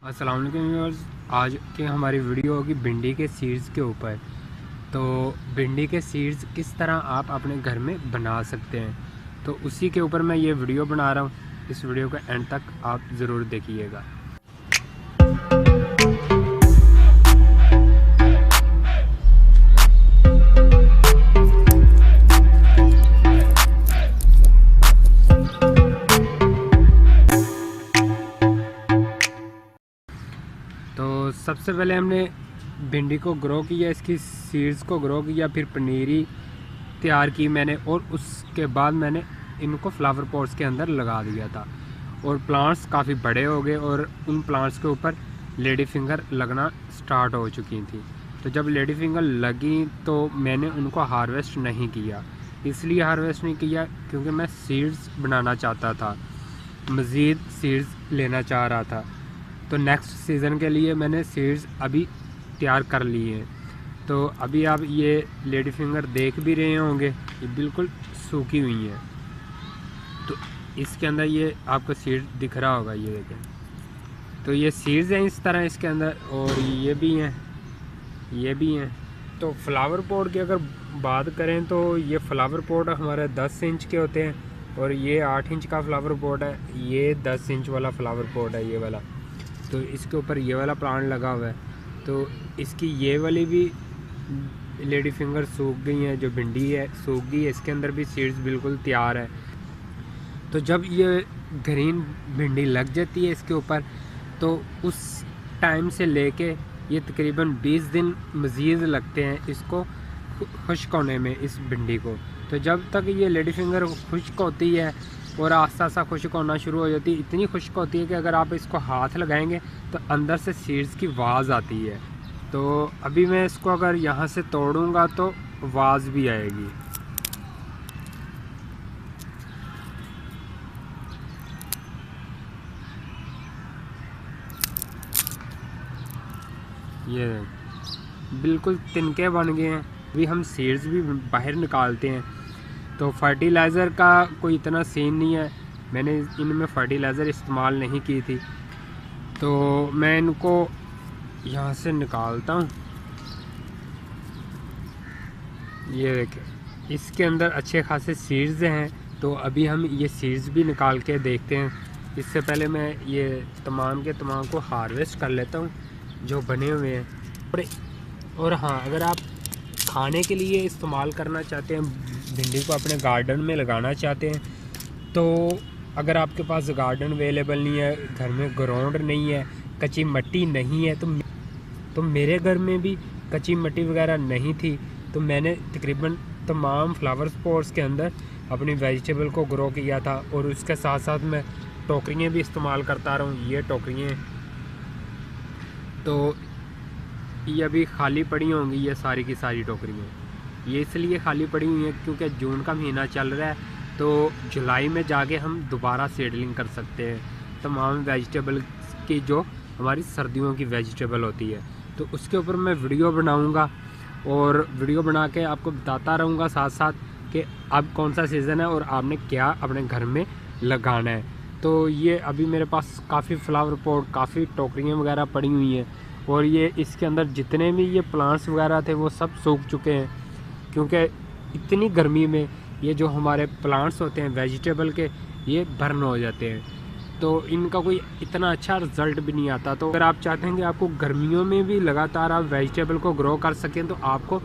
अस्सलाम वालेकुम व्यूअर्स। आज की हमारी वीडियो होगी भिंडी के सीड्स के ऊपर। तो भिंडी के सीड्स किस तरह आप अपने घर में बना सकते हैं, तो उसी के ऊपर मैं ये वीडियो बना रहा हूँ। इस वीडियो को एंड तक आप ज़रूर देखिएगा। तो सबसे पहले हमने भिंडी को ग्रो किया, इसकी सीड्स को ग्रो किया, फिर पनीरी तैयार की मैंने, और उसके बाद मैंने इनको फ्लावर पॉट्स के अंदर लगा दिया था। और प्लांट्स काफ़ी बड़े हो गए और उन प्लांट्स के ऊपर लेडी फिंगर लगना स्टार्ट हो चुकी थी। तो जब लेडी फिंगर लगी तो मैंने उनको हार्वेस्ट नहीं किया। इसलिए हार्वेस्ट नहीं किया क्योंकि मैं सीड्स बनाना चाहता था, मज़ीद सीड्स लेना चाह रहा था। तो नेक्स्ट सीज़न के लिए मैंने सीड्स अभी तैयार कर लिए हैं। तो अभी आप ये लेडी फिंगर देख भी रहे होंगे, ये बिल्कुल सूखी हुई हैं। तो इसके अंदर ये आपको सीड दिख रहा होगा, ये देखें। तो ये सीड्स हैं इस तरह इसके अंदर, और ये भी हैं, ये भी हैं। तो फ्लावर पॉट की अगर बात करें तो ये फ्लावर पॉट हमारे 10 इंच के होते हैं, और ये 8 इंच का फ्लावर पॉट है। ये 10 इंच वाला फ्लावर पॉट है, ये वाला। तो इसके ऊपर ये वाला प्लांट लगा हुआ है। तो इसकी ये वाली भी लेडी फिंगर सूख गई हैं, जो भिंडी है सूख गई है। इसके अंदर भी सीड्स बिल्कुल तैयार है। तो जब ये ग्रीन भिंडी लग जाती है इसके ऊपर, तो उस टाइम से लेके ये तकरीबन 20 दिन मज़ीद लगते हैं इसको खुश्क होने में, इस भिंडी को। तो जब तक ये लेडी फिंगर खुश्क होती है और आस्ता आस्ता खुश्क होना शुरू हो जाती है, इतनी खुश्क होती है कि अगर आप इसको हाथ लगाएंगे तो अंदर से सीड्स की आवाज़ आती है। तो अभी मैं इसको अगर यहाँ से तोड़ूंगा तो आवाज़ भी आएगी। ये बिल्कुल तिनके बन गए हैं। अभी हम सीड्स भी बाहर निकालते हैं। तो फर्टिलाइज़र का कोई इतना सीन नहीं है, मैंने इनमें फर्टिलाइज़र इस्तेमाल नहीं की थी। तो मैं इनको यहाँ से निकालता हूँ। ये देखें, इसके अंदर अच्छे खासे सीड्स हैं। तो अभी हम ये सीड्स भी निकाल के देखते हैं। इससे पहले मैं ये तमाम के तमाम को हार्वेस्ट कर लेता हूँ जो बने हुए हैं। और हाँ, अगर आप खाने के लिए इस्तेमाल करना चाहते हैं, भिंडी को अपने गार्डन में लगाना चाहते हैं, तो अगर आपके पास गार्डन अवेलेबल नहीं है, घर में ग्राउंड नहीं है, कच्ची मिट्टी नहीं है, तो मेरे घर में भी कच्ची मिट्टी वगैरह नहीं थी। तो मैंने तकरीबन तमाम फ्लावर पॉट्स के अंदर अपनी वेजिटेबल को ग्रो किया था। और उसके साथ साथ मैं टोकरियाँ भी इस्तेमाल करता रहा हूँ। ये टोकरियाँ तो ये अभी खाली पड़ी होंगी, ये सारी की सारी टोकरियाँ। ये इसलिए खाली पड़ी हुई हैं क्योंकि जून का महीना चल रहा है, तो जुलाई में जाके हम दोबारा सीडलिंग कर सकते हैं तमाम वेजिटेबल की, जो हमारी सर्दियों की वेजिटेबल होती है। तो उसके ऊपर मैं वीडियो बनाऊंगा और वीडियो बना के आपको बताता रहूँगा साथ साथ कि अब कौन सा सीज़न है और आपने क्या अपने घर में लगाना है। तो ये अभी मेरे पास काफ़ी फ्लावर पॉट, काफ़ी टोकरियाँ वगैरह पड़ी हुई हैं, और ये इसके अंदर जितने भी ये प्लांट्स वगैरह थे वो सब सूख चुके हैं, क्योंकि इतनी गर्मी में ये जो हमारे प्लांट्स होते हैं वेजिटेबल के, ये बर्न हो जाते हैं। तो इनका कोई इतना अच्छा रिज़ल्ट भी नहीं आता। तो अगर आप चाहते हैं कि आपको गर्मियों में भी लगातार आप वेजिटेबल को ग्रो कर सकें, तो आपको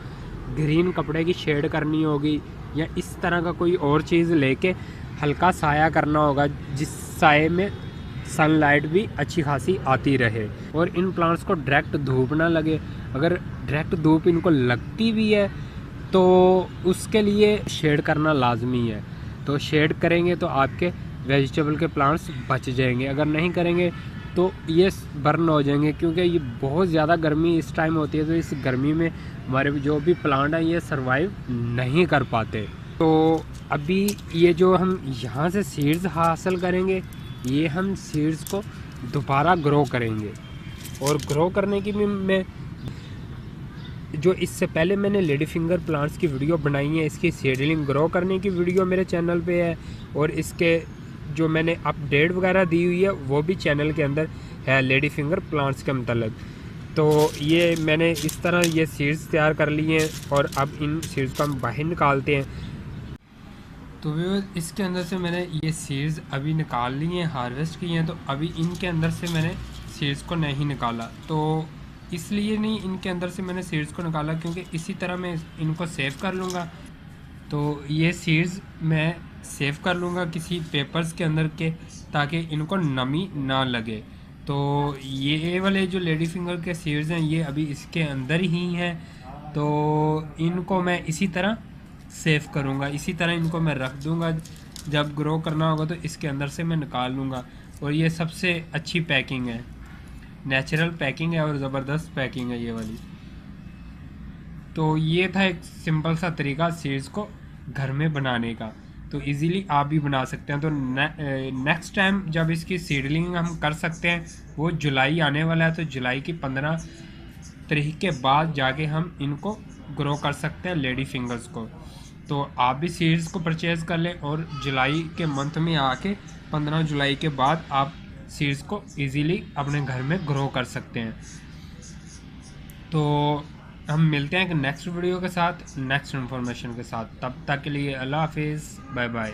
ग्रीन कपड़े की शेड करनी होगी, या इस तरह का कोई और चीज़ लेके हल्का साया करना होगा, जिस साए में सनलाइट भी अच्छी खासी आती रहे और इन प्लांट्स को डायरेक्ट धूप ना लगे। अगर डायरेक्ट धूप इनको लगती भी है तो उसके लिए शेड करना लाजमी है। तो शेड करेंगे तो आपके वेजिटेबल के प्लांट्स बच जाएंगे, अगर नहीं करेंगे तो ये बर्न हो जाएंगे, क्योंकि ये बहुत ज़्यादा गर्मी इस टाइम होती है। तो इस गर्मी में हमारे जो भी प्लांट हैं ये सर्वाइव नहीं कर पाते। तो अभी ये जो हम यहाँ से सीड्स हासिल करेंगे, ये हम सीड्स को दोबारा ग्रो करेंगे। और ग्रो करने की भी मैं जो इससे पहले मैंने लेडी फिंगर प्लांट्स की वीडियो बनाई है, इसकी सीडलिंग ग्रो करने की वीडियो मेरे चैनल पे है, और इसके जो मैंने अपडेट वगैरह दी हुई है वो भी चैनल के अंदर है लेडी फिंगर प्लांट्स के मतलब। तो ये मैंने इस तरह ये सीड्स तैयार कर लिए हैं और अब इन सीड्स को हम बाहर निकालते हैं। तो व्यूअर्स इसके अंदर से मैंने ये सीड्स अभी निकाल लिए हैं, हार्वेस्ट किए हैं। तो अभी इनके अंदर से मैंने सीड्स को नहीं निकाला, तो इसलिए नहीं इनके अंदर से मैंने सीड्स को निकाला क्योंकि इसी तरह मैं इनको सेव कर लूँगा। तो ये सीड्स मैं सेव कर लूँगा किसी पेपर्स के अंदर के, ताकि इनको नमी ना लगे। तो ये वाले जो लेडी फिंगर के सीड्स हैं ये अभी इसके अंदर ही हैं, तो इनको मैं इसी तरह सेव करूँगा, इसी तरह इनको मैं रख दूँगा। जब ग्रो करना होगा तो इसके अंदर से मैं निकाल लूँगा। और ये सबसे अच्छी पैकिंग है, नेचुरल पैकिंग है और ज़बरदस्त पैकिंग है ये वाली। तो ये था एक सिंपल सा तरीका सीड्स को घर में बनाने का, तो इजीली आप भी बना सकते हैं। तो नेक्स्ट टाइम जब इसकी सीडलिंग हम कर सकते हैं वो जुलाई आने वाला है, तो जुलाई की 15 तारीख के बाद जाके हम इनको ग्रो कर सकते हैं लेडी फिंगर्स को। तो आप भी सीड्स को परचेज़ कर लें और जुलाई के मंथ में आके 15 जुलाई के बाद आप सीड्स को इजीली अपने घर में ग्रो कर सकते हैं। तो हम मिलते हैं नेक्स्ट वीडियो के साथ, नेक्स्ट इन्फॉर्मेशन के साथ। तब तक के लिए अल्लाह हाफिज़, बाय बाय।